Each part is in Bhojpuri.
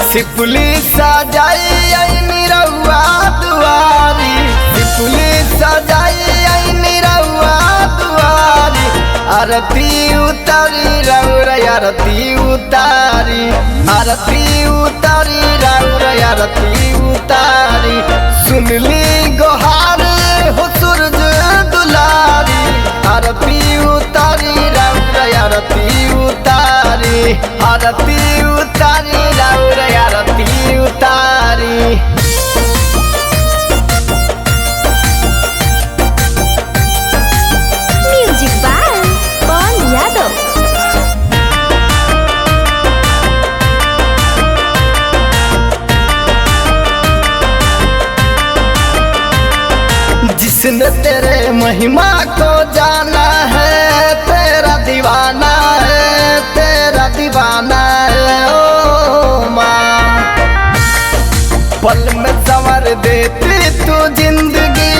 सिपुली सजाई निरहुआ दुआरी, सिपुली सजाई निरहुआ दुआरी, आरती उतारी रउर आरती उतारी, आरती उतारी रउर आरती उतारी। सुनली गोहार हो सूरज दुलारी, आरती उतारी रउर आरती उतारी, आरती उतारी रउर आरती उतारी। म्यूजिक बाय पवन यादव। जिसने तेरे महिमा को जाना है तेरा दीवाना है, तेरा दीवाना है ओ माँ। पल में संवर देती तू जिंदगी,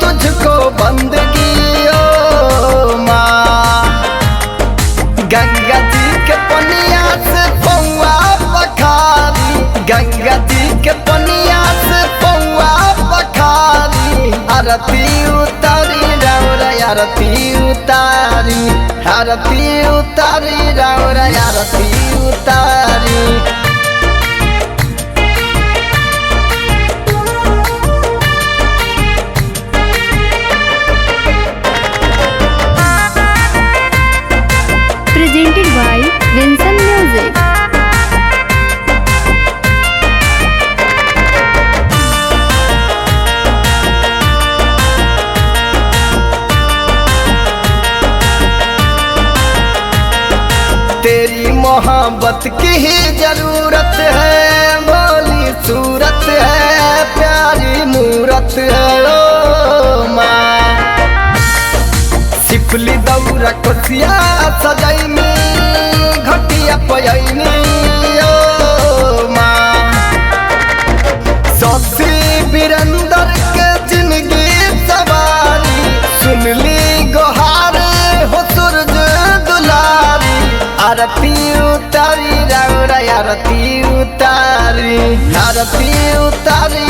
तुझको बंदगी ओ माँ। गंगा जी के पनिया से पौआ पखारी, गंगा जी के पनिया से पौआ पखारी। आरती उतारी रउर आरती उतारी, आरती उतारी रउर आरती उतारी। Presented by Vincent Music। तेरी मोहब्बत की ही जरूरत है, भोली सूरत है, प्यारी मूरत है ओ माँ। सिपली दौरा कोसिया सजैनी, घटिया पयनी ओ माँ। सौसी वीरेंद्र के जिंदगी सवारी, सुनली गोहार हो सूरज दुलारी। आरती उतारी रउर आरती उतारी, आरती उतारी